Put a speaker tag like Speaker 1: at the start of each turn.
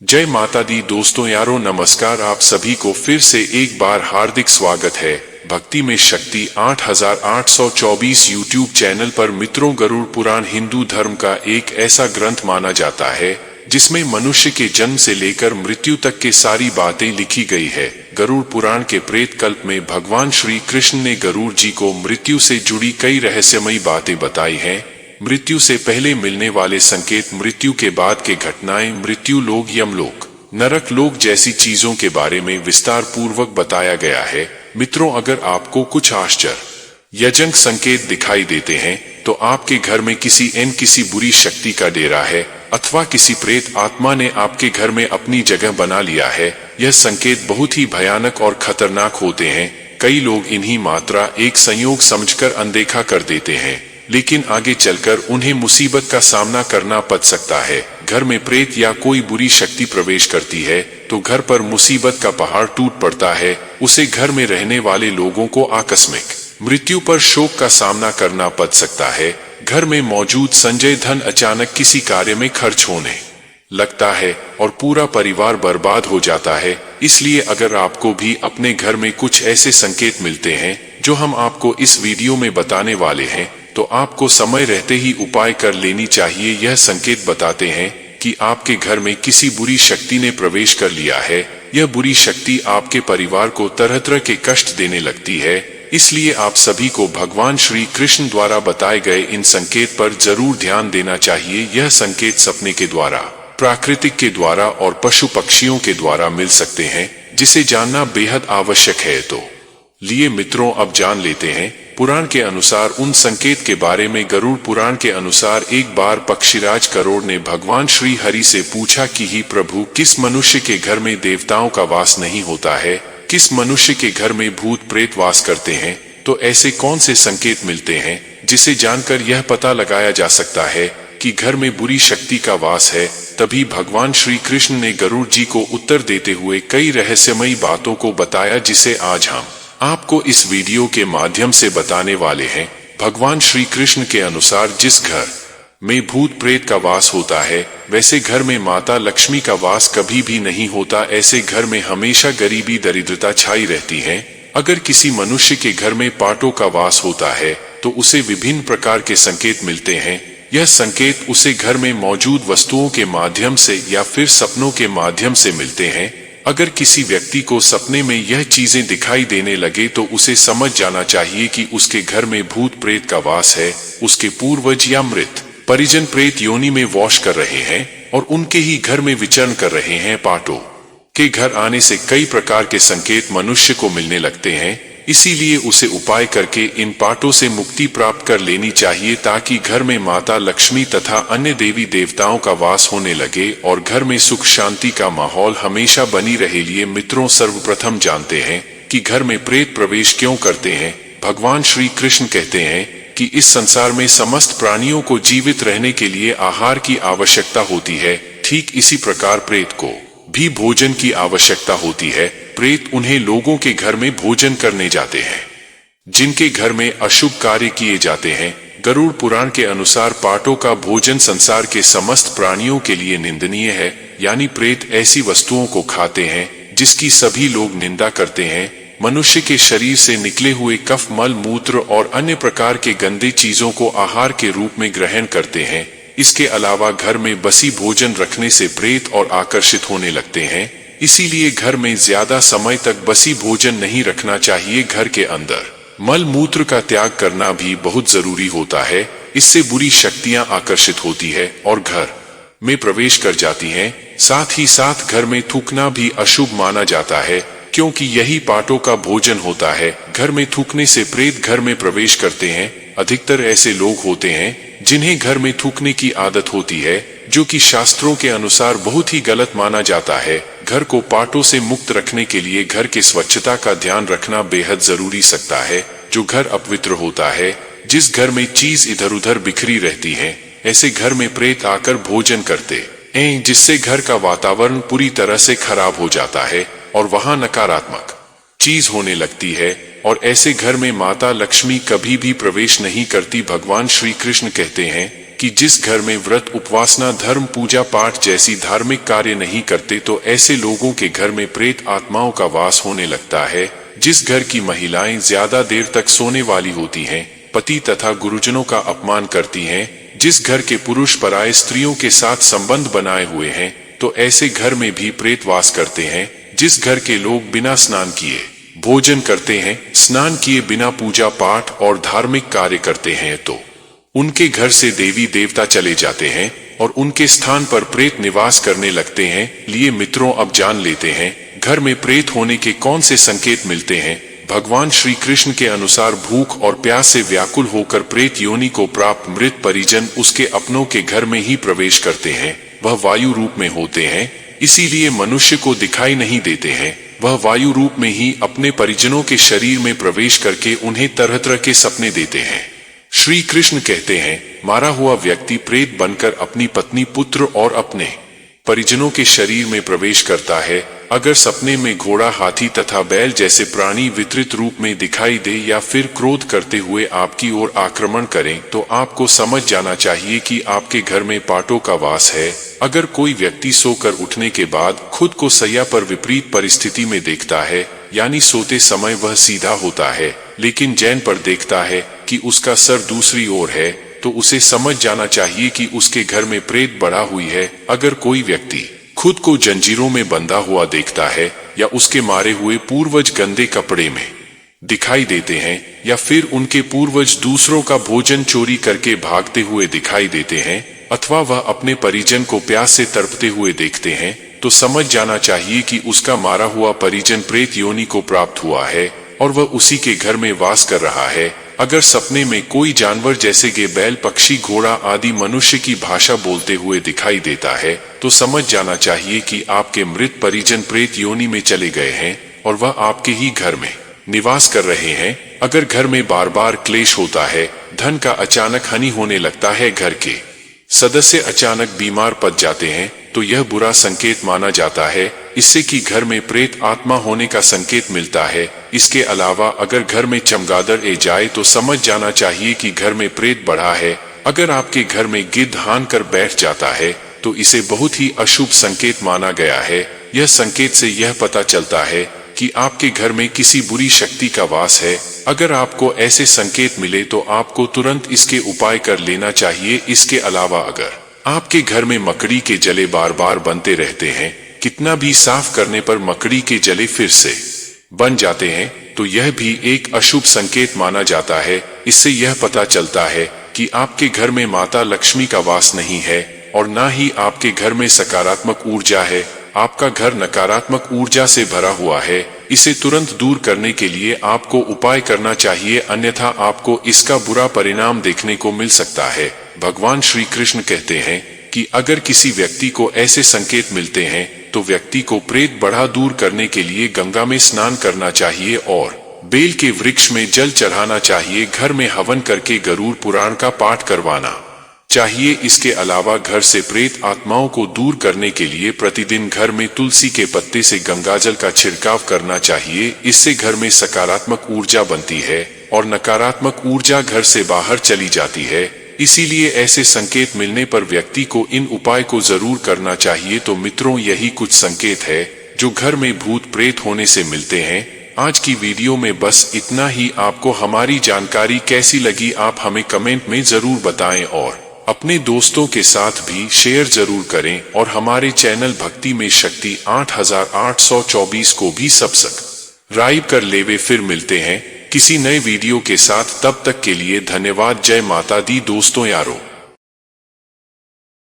Speaker 1: जय माता दी दोस्तों यारों नमस्कार। आप सभी को फिर से एक बार हार्दिक स्वागत है भक्ति में शक्ति 8824 यूट्यूब चैनल पर। मित्रों, गरुड़ पुराण हिंदू धर्म का एक ऐसा ग्रंथ माना जाता है जिसमें मनुष्य के जन्म से लेकर मृत्यु तक के सारी बातें लिखी गई है। गरुड़ पुराण के प्रेत कल्प में भगवान श्री कृष्ण ने गरुड़ जी को मृत्यु से जुड़ी कई रहस्यमयी बातें बताई हैं। मृत्यु से पहले मिलने वाले संकेत, मृत्यु के बाद के घटनाएं, मृत्यु लोक, यमलोक, नरक लोक जैसी चीजों के बारे में विस्तार पूर्वक बताया गया है। मित्रों, अगर आपको कुछ आश्चर्यजनक संकेत दिखाई देते हैं तो आपके घर में किसी बुरी शक्ति का डेरा है अथवा किसी प्रेत आत्मा ने आपके घर में अपनी जगह बना लिया है। यह संकेत बहुत ही भयानक और खतरनाक होते हैं। कई लोग इन्हीं मात्रा एक संयोग समझकर अनदेखा कर देते हैं, लेकिन आगे चलकर उन्हें मुसीबत का सामना करना पड़ सकता है। घर में प्रेत या कोई बुरी शक्ति प्रवेश करती है तो घर पर मुसीबत का पहाड़ टूट पड़ता है। उसे घर में रहने वाले लोगों को आकस्मिक मृत्यु पर शोक का सामना करना पड़ सकता है। घर में मौजूद संचय धन अचानक किसी कार्य में खर्च होने लगता है और पूरा परिवार बर्बाद हो जाता है। इसलिए अगर आपको भी अपने घर में कुछ ऐसे संकेत मिलते हैं जो हम आपको इस वीडियो में बताने वाले हैं, तो आपको समय रहते ही उपाय कर लेनी चाहिए। यह संकेत बताते हैं कि आपके घर में किसी बुरी शक्ति ने प्रवेश कर लिया है। यह बुरी शक्ति आपके परिवार को तरह तरह के कष्ट देने लगती है। इसलिए आप सभी को भगवान श्री कृष्ण द्वारा बताए गए इन संकेत पर जरूर ध्यान देना चाहिए। यह संकेत सपने के द्वारा, प्राकृतिक के द्वारा और पशु पक्षियों के द्वारा मिल सकते हैं, जिसे जानना बेहद आवश्यक है। तो लिए मित्रों, अब जान लेते हैं पुराण के अनुसार उन संकेत के बारे में। गरुड़ पुराण के अनुसार एक बार पक्षीराज करोड़ ने भगवान श्री हरि से पूछा कि ही प्रभु, किस मनुष्य के घर में देवताओं का वास नहीं होता है, किस मनुष्य के घर में भूत प्रेत वास करते हैं, तो ऐसे कौन से संकेत मिलते हैं जिसे जानकर यह पता लगाया जा सकता है कि घर में बुरी शक्ति का वास है। तभी भगवान श्री कृष्ण ने गरुड़ जी को उत्तर देते हुए कई रहस्यमयी बातों को बताया, जिसे आज हम आपको इस वीडियो के माध्यम से बताने वाले हैं। भगवान श्री कृष्ण के अनुसार जिस घर में भूत प्रेत का वास होता है, वैसे घर में माता लक्ष्मी का वास कभी भी नहीं होता। ऐसे घर में हमेशा गरीबी, दरिद्रता छाई रहती है। अगर किसी मनुष्य के घर में पाटों का वास होता है तो उसे विभिन्न प्रकार के संकेत मिलते हैं। यह संकेत उसे घर में मौजूद वस्तुओं के माध्यम से या फिर सपनों के माध्यम से मिलते हैं। अगर किसी व्यक्ति को सपने में यह चीजें दिखाई देने लगे तो उसे समझ जाना चाहिए कि उसके घर में भूत प्रेत का वास है। उसके पूर्वज या मृत परिजन प्रेत योनि में वास कर रहे हैं और उनके ही घर में विचरण कर रहे हैं। पाटों के घर आने से कई प्रकार के संकेत मनुष्य को मिलने लगते हैं। इसीलिए उसे उपाय करके इन पाटों से मुक्ति प्राप्त कर लेनी चाहिए, ताकि घर में माता लक्ष्मी तथा अन्य देवी देवताओं का वास होने लगे और घर में सुख शांति का माहौल हमेशा बनी रहे। लिए मित्रों, सर्वप्रथम जानते हैं कि घर में प्रेत प्रवेश क्यों करते हैं। भगवान श्री कृष्ण कहते हैं कि इस संसार में समस्त प्राणियों को जीवित रहने के लिए आहार की आवश्यकता होती है। ठीक इसी प्रकार प्रेत को भी भोजन की आवश्यकता होती है। प्रेत उन्हें लोगों के घर में भोजन करने जाते हैं जिनके घर में अशुभ कार्य किए जाते हैं। गरुड़ पुराण के अनुसार पाटों का भोजन संसार के समस्त प्राणियों के लिए निंदनीय है। यानी प्रेत ऐसी वस्तुओं को खाते हैं जिसकी सभी लोग निंदा करते हैं। मनुष्य के शरीर से निकले हुए कफ, मल, मूत्र और अन्य प्रकार के गंदे चीजों को आहार के रूप में ग्रहण करते हैं। इसके अलावा घर में बसी भोजन रखने से प्रेत और आकर्षित होने लगते हैं। इसीलिए घर में ज्यादा समय तक बसी भोजन नहीं रखना चाहिए। घर के अंदर मल मूत्र का त्याग करना भी बहुत जरूरी होता है। इससे बुरी शक्तियां आकर्षित होती है और घर में प्रवेश कर जाती हैं। साथ ही साथ घर में थूकना भी अशुभ माना जाता है, क्योंकि यही पाटों का भोजन होता है। घर में थूकने से प्रेत घर में प्रवेश करते हैं। अधिकतर ऐसे लोग होते हैं जिन्हें घर में थूकने की आदत होती है, जो कि शास्त्रों के अनुसार बहुत ही गलत माना जाता है। घर को पाटों से मुक्त रखने के लिए घर की स्वच्छता का ध्यान रखना बेहद जरूरी सकता है। जो घर अपवित्र होता है, जिस घर में चीज इधर उधर बिखरी रहती है, ऐसे घर में प्रेत आकर भोजन करते हैं, जिससे घर का वातावरण पूरी तरह से खराब हो जाता है और वहां नकारात्मक चीज होने लगती है। और ऐसे घर में माता लक्ष्मी कभी भी प्रवेश नहीं करती। भगवान श्री कृष्ण कहते हैं कि जिस घर में व्रत उपवासना धर्म पूजा पाठ जैसी धार्मिक कार्य नहीं करते तो ऐसे लोगों के घर में प्रेत आत्माओं का वास होने लगता है। जिस घर की महिलाएं ज्यादा देर तक सोने वाली होती हैं, पति तथा गुरुजनों का अपमान करती हैं, जिस घर के पुरुष पराये स्त्रियों के साथ संबंध बनाए हुए हैं, तो ऐसे घर में भी प्रेत वास करते हैं। जिस घर के लोग बिना स्नान किए भोजन करते हैं, स्नान किए बिना पूजा पाठ और धार्मिक कार्य करते हैं, तो उनके घर से देवी देवता चले जाते हैं और उनके स्थान पर प्रेत निवास करने लगते हैं। लिए मित्रों, अब जान लेते हैं घर में प्रेत होने के कौन से संकेत मिलते हैं। भगवान श्री कृष्ण के अनुसार भूख और प्यास से व्याकुल होकर प्रेत योनि को प्राप्त मृत परिजन उसके अपनों के घर में ही प्रवेश करते हैं। वह वायु रूप में होते हैं, इसीलिए मनुष्य को दिखाई नहीं देते हैं। वह वायु रूप में ही अपने परिजनों के शरीर में प्रवेश करके उन्हें तरह तरह के सपने देते हैं। श्री कृष्ण कहते हैं, मारा हुआ व्यक्ति प्रेत बनकर अपनी पत्नी, पुत्र और अपने परिजनों के शरीर में प्रवेश करता है। अगर सपने में घोड़ा, हाथी तथा बैल जैसे प्राणी वितरित रूप में दिखाई दे या फिर क्रोध करते हुए आपकी ओर आक्रमण करें, तो आपको समझ जाना चाहिए कि आपके घर में पाटों का वास है। अगर कोई व्यक्ति सोकर उठने के बाद खुद को सैया पर विपरीत परिस्थिति में देखता है, यानी सोते समय वह सीधा होता है लेकिन जैन पर देखता है कि उसका सर दूसरी ओर है, तो उसे समझ जाना चाहिए कि उसके घर में प्रेत बढ़ा हुई है। अगर कोई व्यक्ति खुद को जंजीरों में बंधा हुआ देखता है या उसके मारे हुए पूर्वज गंदे कपड़े में दिखाई देते हैं या फिर उनके पूर्वज दूसरों का भोजन चोरी करके भागते हुए दिखाई देते हैं, अथवा वह अपने परिजन को प्यास से तड़पते हुए देखते हैं, तो समझ जाना चाहिए कि उसका मारा हुआ परिजन प्रेत योनि को प्राप्त हुआ है और वह उसी के घर में वास कर रहा है। अगर सपने में कोई जानवर जैसे कि बैल, पक्षी, घोड़ा आदि मनुष्य की भाषा बोलते हुए दिखाई देता है, तो समझ जाना चाहिए कि आपके मृत परिजन प्रेत योनि में चले गए हैं और वह आपके ही घर में निवास कर रहे हैं। अगर घर में बार बार क्लेश होता है, धन का अचानक हानि होने लगता है, घर के सदस्य अचानक बीमार पड़ जाते हैं, तो यह बुरा संकेत माना जाता है। इससे कि घर में प्रेत आत्मा होने का संकेत मिलता है। इसके अलावा अगर घर में चमगादड़ ए जाए तो समझ जाना चाहिए कि घर में प्रेत बढ़ा है। अगर आपके घर में गिद्ध हान कर बैठ जाता है तो इसे बहुत ही अशुभ संकेत माना गया है। यह संकेत से यह पता चलता है कि आपके घर में किसी बुरी शक्ति का वास है। अगर आपको ऐसे संकेत मिले तो आपको तुरंत इसके उपाय कर लेना चाहिए। इसके अलावा अगर आपके घर में मकड़ी के जले बार बार बनते रहते हैं, कितना भी साफ करने पर मकड़ी के जले फिर से बन जाते हैं, तो यह भी एक अशुभ संकेत माना जाता है। इससे यह पता चलता है कि आपके घर में माता लक्ष्मी का वास नहीं है और न ही आपके घर में सकारात्मक ऊर्जा है। आपका घर नकारात्मक ऊर्जा से भरा हुआ है। इसे तुरंत दूर करने के लिए आपको उपाय करना चाहिए, अन्यथा आपको इसका बुरा परिणाम देखने को मिल सकता है। भगवान श्री कृष्ण कहते हैं कि अगर किसी व्यक्ति को ऐसे संकेत मिलते हैं तो व्यक्ति को प्रेत बढ़ा दूर करने के लिए गंगा में स्नान करना चाहिए और बेल के वृक्ष में जल चढ़ाना चाहिए। घर में हवन करके गरुड़ पुराण का पाठ करवाना चाहिए। इसके अलावा घर से प्रेत आत्माओं को दूर करने के लिए प्रतिदिन घर में तुलसी के पत्ते से गंगाजल का छिड़काव करना चाहिए। इससे घर में सकारात्मक ऊर्जा बनती है और नकारात्मक ऊर्जा घर से बाहर चली जाती है। इसीलिए ऐसे संकेत मिलने पर व्यक्ति को इन उपाय को जरूर करना चाहिए। तो मित्रों, यही कुछ संकेत है जो घर में भूत प्रेत होने से मिलते हैं। आज की वीडियो में बस इतना ही। आपको हमारी जानकारी कैसी लगी आप हमें कमेंट में जरूर बताएं और अपने दोस्तों के साथ भी शेयर जरूर करें और हमारे चैनल भक्ति में शक्ति 8824 को भी सब्सक्राइब कर लेवे। फिर मिलते हैं किसी नए वीडियो के साथ, तब तक के लिए धन्यवाद। जय माता दी दोस्तों यारों।